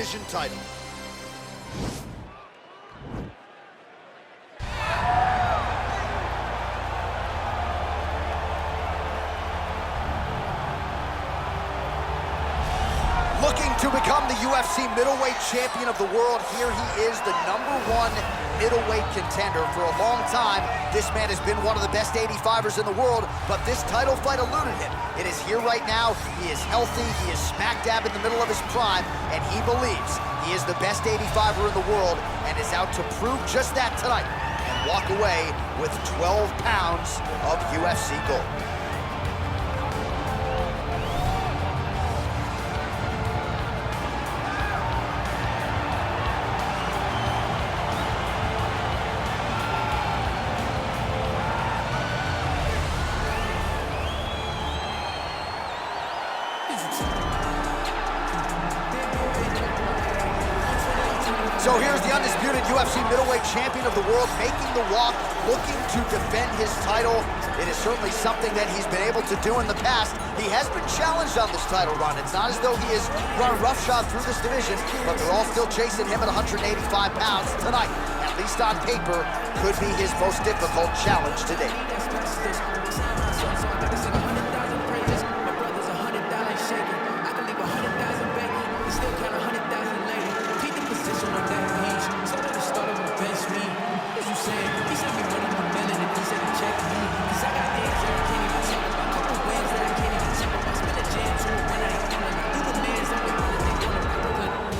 division title. Looking to become the UFC middleweight champion of the world, here he is, the #1 middleweight contender. For a long time, this man has been one of the best 85ers in the world, but this title fight eluded him. It is here right now. He is healthy, he is smack dab in the middle of his prime, and he believes he is the best 85er in the world and is out to prove just that tonight and walk away with 12 pounds of UFC gold. So here's the undisputed UFC middleweight champion of the world making the walk, looking to defend his title. It is certainly something that he's been able to do in the past. He has been challenged on this title run. It's not as though he has run roughshod through this division, but they're all still chasing him at 185 pounds tonight. At least on paper, could be his most difficult challenge to date.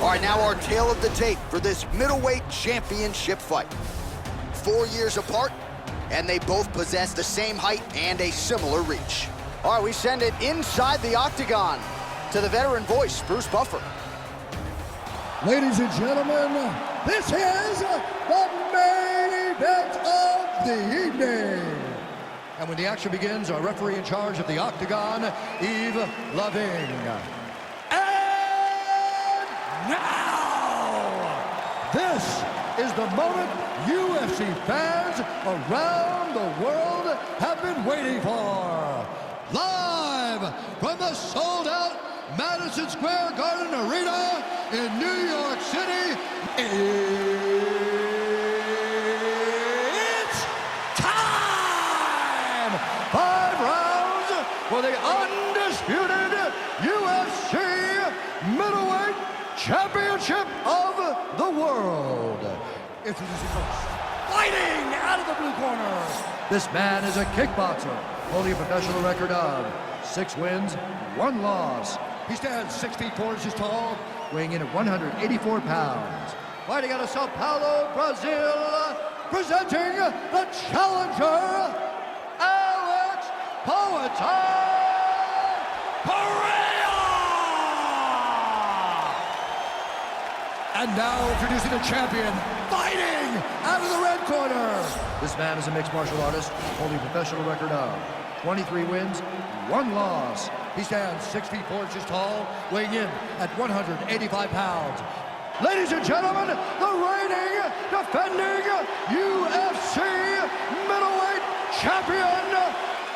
All right, now our tale of the tape for this middleweight championship fight. 4 years apart, and they both possess the same height and a similar reach. All right, we send it inside the octagon to the veteran voice, Bruce Buffer. Ladies and gentlemen, this is the main event of the evening. And when the action begins, our referee in charge of the octagon, Yves Lavigne. Now, this is the moment UFC fans around the world have been waiting for. Live from the sold-out Madison Square Garden Arena in New York City, it's time! 5 rounds for the undisputed UFC middleweight championship of the world. Introducing first, fighting out of the blue corner. This man is a kickboxer, holding a professional record of 6 wins, 1 loss. He stands 6 feet 4 inches tall, weighing in at 184 pounds. Fighting out of Sao Paulo, Brazil, presenting the challenger, Alex Pereira. And now introducing the champion, fighting out of the red corner. This man is a mixed martial artist, holding a professional record of 23 wins, 1 loss. He stands 6 feet 4 inches tall, weighing in at 185 pounds. Ladies and gentlemen, the reigning, defending UFC middleweight champion,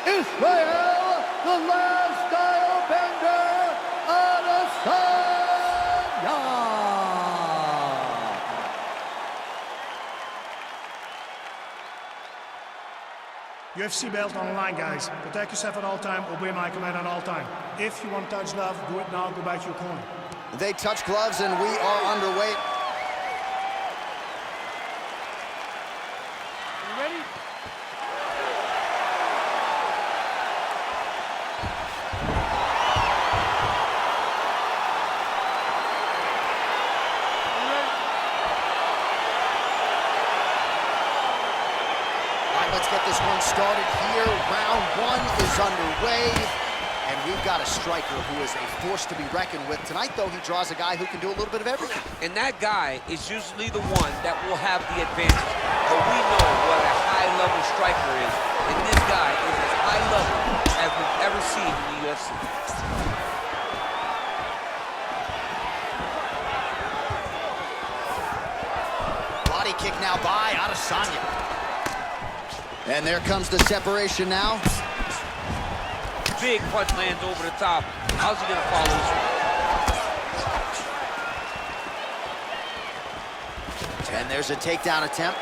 Israel, the last style bender, Adesanya. UFC belt on the line, guys. Protect yourself at all time, obey my command at all time. If you want to touch glove, do it now, go back to your corner. They touch gloves and we are underway. You ready? Let's get this one started here. Round 1 is underway, and we've got a striker who is a force to be reckoned with. Tonight, though, he draws a guy who can do a little bit of everything. And that guy is usually the one that will have the advantage. But we know what a high-level striker is, and this guy is as high level as we've ever seen in the UFC. Body kick now by Adesanya. And there comes the separation now. Big punch lands over the top. How's he gonna follow this one? And there's a takedown attempt.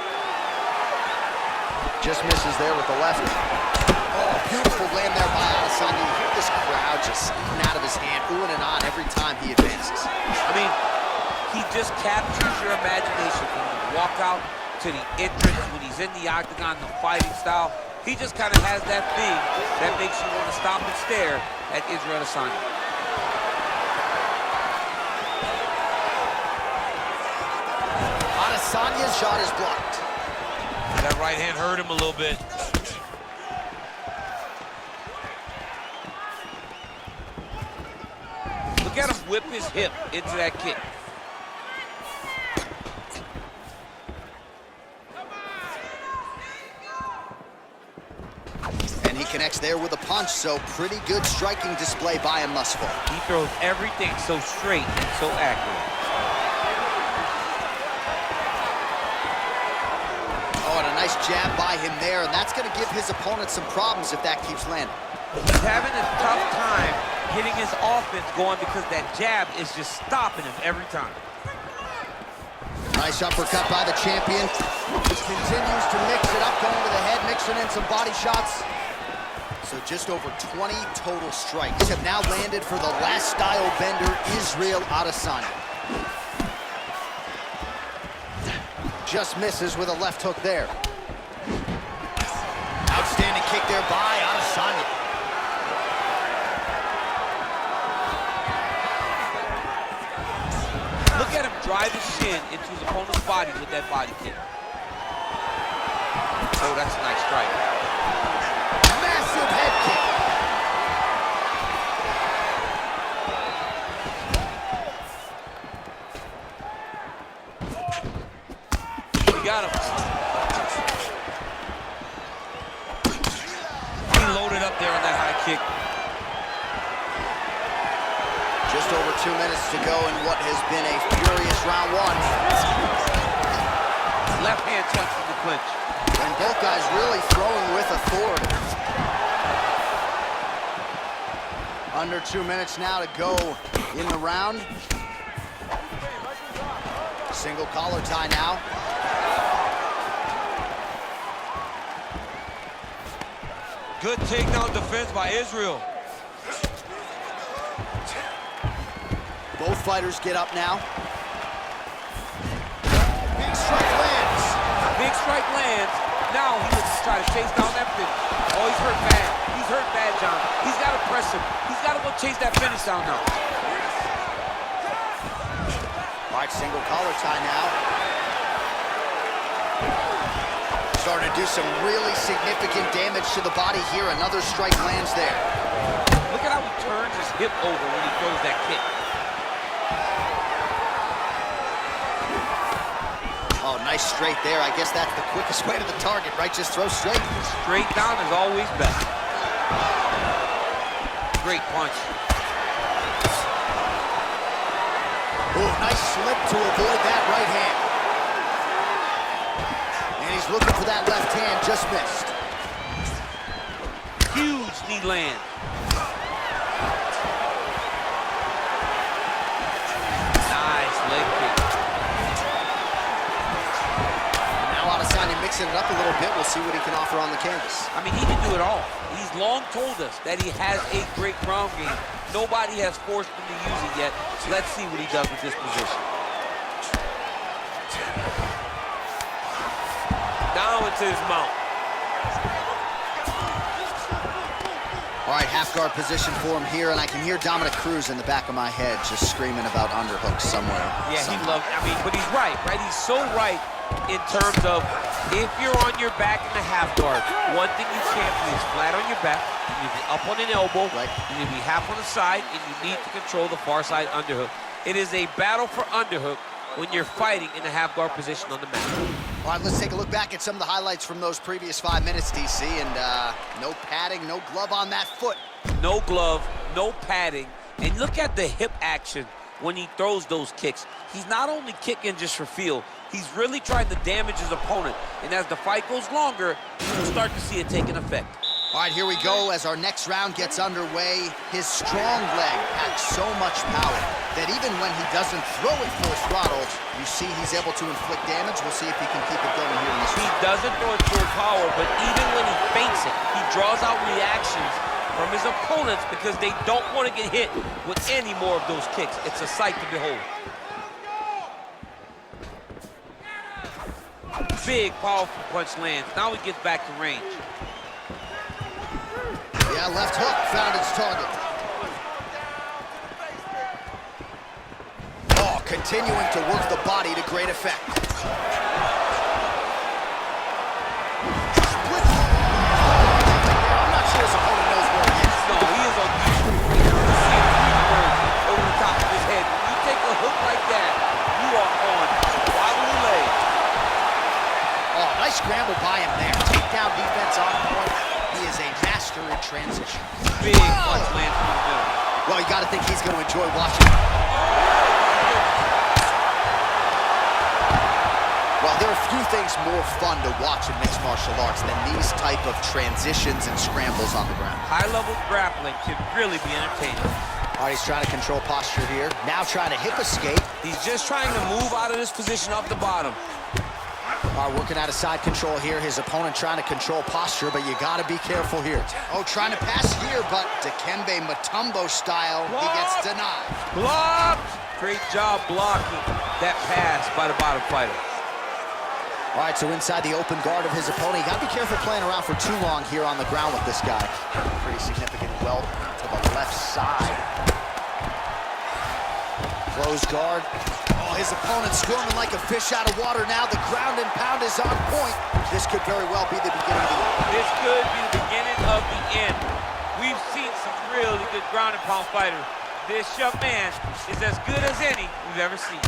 Just misses there with the left. Oh, beautiful land there by Adesanya. You hear this crowd just eating out of his hand, oohing and on every time he advances. I mean, he just captures your imagination from the walkout to the entrance, when he's in the octagon, the fighting style. He just kind of has that thing that makes you want to stop and stare at Israel Adesanya. Adesanya's shot is blocked. That right hand hurt him a little bit. Look at him whip his hip into that kick. And he connects there with a punch, so pretty good striking display by him thus far. He throws everything so straight and so accurate. Oh, and a nice jab by him there, and that's going to give his opponent some problems if that keeps landing. He's having a tough time getting his offense going because that jab is just stopping him every time. Nice uppercut by the champion. Continues to mix it up, going to the head, mixing in some body shots. So just over 20 total strikes have now landed for the last style bender, Israel Adesanya. Just misses with a left hook there. Outstanding kick there by Adesanya. Look at him drive his shin into his opponent's body with that body kick. Oh, that's a nice strike. Massive head kick. He got him. He loaded up there on that high kick. Just over 2 minutes to go in what has been a furious round one. Left hand touch from the clinch. And both guys really throwing with authority. Under 2 minutes now to go in the round. Single collar tie now. Good takedown defense by Israel. Both fighters get up now. Big strike lands. Big strike lands. Now he looks to try to chase down that finish. Oh, he's hurt bad. He's hurt bad, John. He's got to press him. He's got to go chase that finish down now. All right, single collar tie now. Starting to do some really significant damage to the body here. Another strike lands there. Look at how he turns his hip over when he throws that kick. Oh, nice straight there. I guess that's the quickest way to the target, right? Just throw straight. Straight down is always best. Great punch. Oh, nice slip to avoid that right hand. And he's looking for that left hand, just missed. Huge knee land. Nice leg kick. Mixing it up a little bit. We'll see what he can offer on the canvas. I mean, he can do it all. He's long told us that he has a great ground game. Nobody has forced him to use it yet. So let's see what he does with this position. Now into his mount. All right, half guard position for him here, and I can hear Dominic Cruz in the back of my head just screaming about underhooks somewhere. Yeah, he loves, I mean, but he's right? He's so right in terms of if you're on your back in the half guard, one thing you can't be is flat on your back. You need to be up on an elbow. Right. You need to be half on the side, and you need to control the far side underhook. It is a battle for underhook when you're fighting in the half guard position on the mat. All right, let's take a look back at some of the highlights from those previous 5 minutes, DC, and no padding, no glove on that foot. No glove, no padding, and look at the hip action when he throws those kicks. He's not only kicking just for feel, he's really trying to damage his opponent, and as the fight goes longer, you'll start to see it taking effect. All right, here we go as our next round gets underway. His strong leg packs so much power that even when he doesn't throw it full throttle, you see he's able to inflict damage. We'll see if he can keep it going here in this He round. doesn't throw it full power, but even when he feints it, he draws out reactions from his opponents because they don't want to get hit with any more of those kicks. It's a sight to behold. Big, powerful punch lands. Now he gets back to range. Yeah, left hook found its target. Oh, continuing to work the body to great effect. Split. I'm not sure his opponent knows where he is. No, he is on YouTube. You can see him over the top of his head. When you take a hook like that, you are on wobbly legs. Oh, nice scramble by him there. Takedown defense on point. He is a master in transition. Big punch lands from the middle. Well, you got to think he's going to enjoy watching. Well, there are few things more fun to watch in mixed martial arts than these type of transitions and scrambles on the ground. High-level grappling can really be entertaining. All right, he's trying to control posture here. Now trying to hip escape. He's just trying to move out of this position off the bottom. All right, working out of side control here. His opponent trying to control posture, but you got to be careful here. Oh, trying to pass here, but Dikembe Mutombo style, he gets denied. Blocked! Great job blocking that pass by the bottom fighter. All right, so inside the open guard of his opponent. You got to be careful playing around for too long here on the ground with this guy. Pretty significant welt to the left side. Close guard. Oh, his opponent squirming like a fish out of water now. The ground and pound is on point. This could very well be the beginning of the end. This could be the beginning of the end. We've seen some really good ground and pound fighters. This young man is as good as any we've ever seen.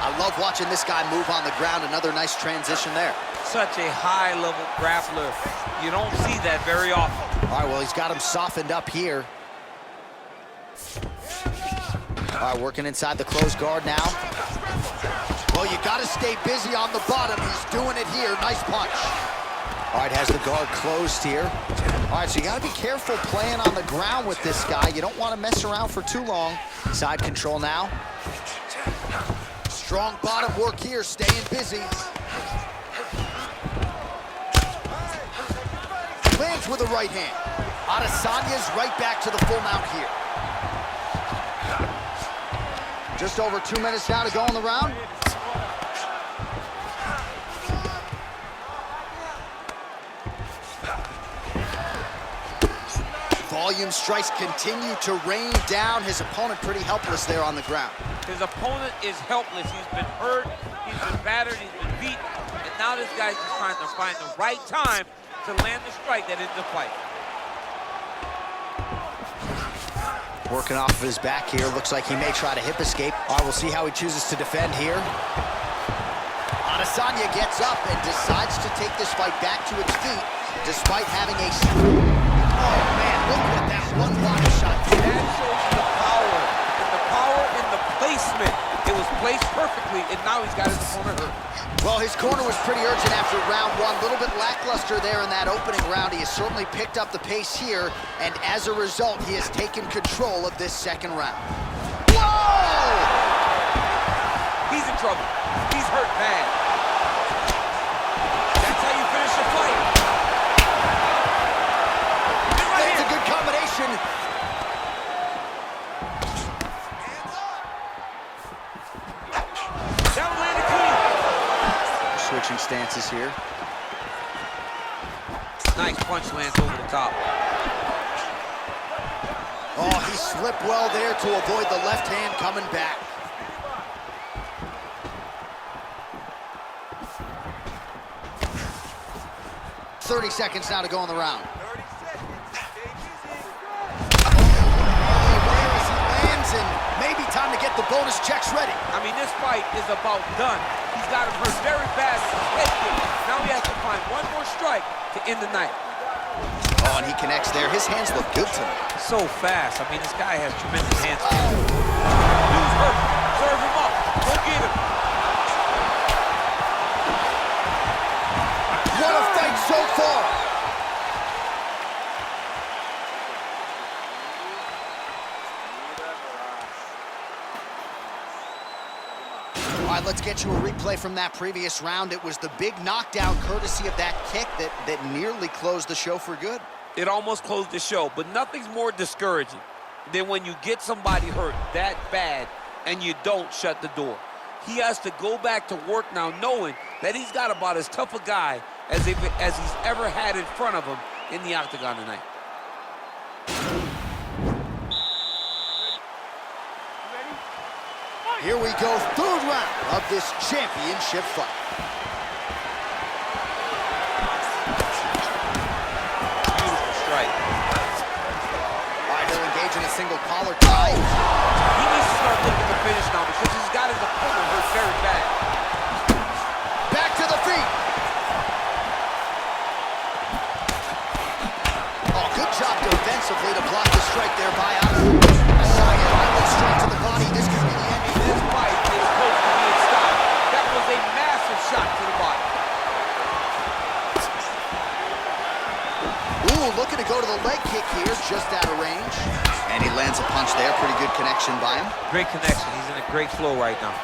I love watching this guy move on the ground. Another nice transition there. Such a high-level grappler. You don't see that very often. All right, well, he's got him softened up here. All right, working inside the closed guard now. Well, you got to stay busy on the bottom. He's doing it here. Nice punch. All right, has the guard closed here. All right, so you got to be careful playing on the ground with this guy. You don't want to mess around for too long. Side control now. Strong bottom work here, staying busy. Lands with a right hand. Adesanya's right back to the full mount here. Just over 2 minutes now to go in the round. Volume strikes continue to rain down. His opponent pretty helpless there on the ground. His opponent is helpless. He's been hurt, he's been battered, he's been beat, and now this guy's just trying to find the right time to land the strike that ends the fight. Working off of his back here. Looks like he may try to hip escape. All right, we'll see how he chooses to defend here. Adesanya gets up and decides to take this fight back to its feet, despite having a... Oh, man, look at that one body shot. That shows you the power, and the power in the placement. It was placed perfectly, and now he's got his opponent hurt. Well, his corner was pretty urgent after round one. A little bit lackluster there in that opening round. He has certainly picked up the pace here, and as a result, he has taken control of this second round. Whoa! He's in trouble. He's hurt bad. That's how you finish a fight. That's a good combination. That one landed clean. Switching stances here. Nice punch lands over the top. Oh, he slipped well there to avoid the left hand coming back. "30 seconds now to go in the round. As he lands, and maybe time to get the bonus checks ready. I mean, this fight is about done. He's got him hurt very bad with his head kick. Now he has to find one more strike to end the night. Oh, and he connects there. His hands look good tonight. So fast. I mean, this guy has tremendous hands. Dude's hurt. Serve him up. Go get him. What a fight so far. All right, let's get you a replay from that previous round. It was the big knockdown courtesy of that kick that nearly closed the show for good. It almost closed the show, but nothing's more discouraging than when you get somebody hurt that bad and you don't shut the door. He has to go back to work now knowing that he's got about as tough a guy as he's ever had in front of him in the octagon tonight. Here we go, third round of this championship fight. Beautiful strike. All right, he'll engage in a single collar tie. He needs to start looking to finish now because he's got his opponent hurt very bad. Back to the feet. Oh, good job defensively to block the strike there by Adesanya. Highway straight to the body. This could be the end. This fight is close to being stopped. That was a massive shot to the body. Ooh, looking to go to the leg kick here, just out of range. And he lands a punch there. Pretty good connection by him. Great connection. He's in a great flow right now.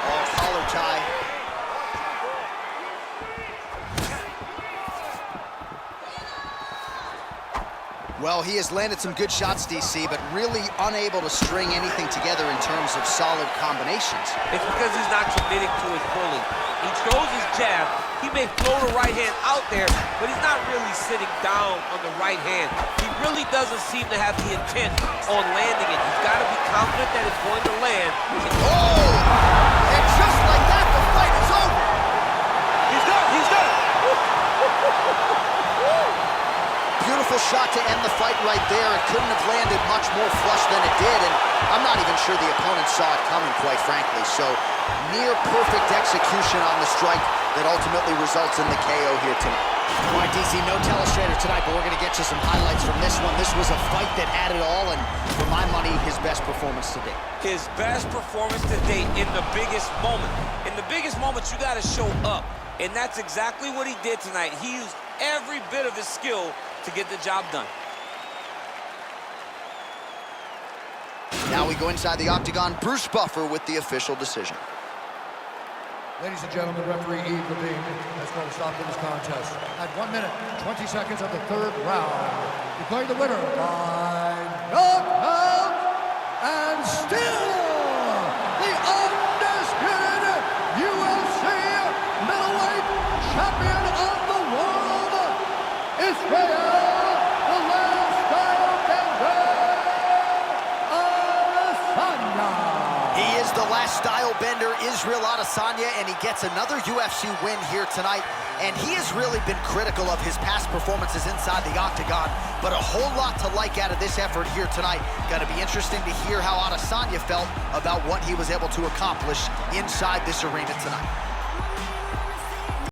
Oh, collar tie. Well, he has landed some good shots, DC, but really unable to string anything together in terms of solid combinations. It's because he's not committing to his bully. He throws his jab. He may throw the right hand out there, but he's not really sitting down on the right hand. He really doesn't seem to have the intent on landing it. He's got to be confident that it's going to land. Oh! And just like that, the fight is over. He's done. He's done. Beautiful shot to end the fight right there. It couldn't have landed much more flush than it did, and I'm not even sure the opponent saw it coming, quite frankly. So, near perfect execution on the strike that ultimately results in the KO here tonight. All right, DC, no telestrator tonight, but we're going to get you some highlights from this one. This was a fight that had it all, and for my money, his best performance to date. His best performance to date in the biggest moment. In the biggest moments, you got to show up, and that's exactly what he did tonight. He used every bit of his skill to get the job done. Now we go inside the octagon. Bruce Buffer with the official decision. Ladies and gentlemen, referee Yves Levine has called a stop to this contest at 1 minute, 20 seconds of the third round. Declaring the winner by knockout and still the undisputed UFC middleweight champion of the world, Israel. The last style bender, Israel Adesanya, and he gets another UFC win here tonight. And he has really been critical of his past performances inside the octagon, but a whole lot to like out of this effort here tonight. Gonna be interesting to hear how Adesanya felt about what he was able to accomplish inside this arena tonight.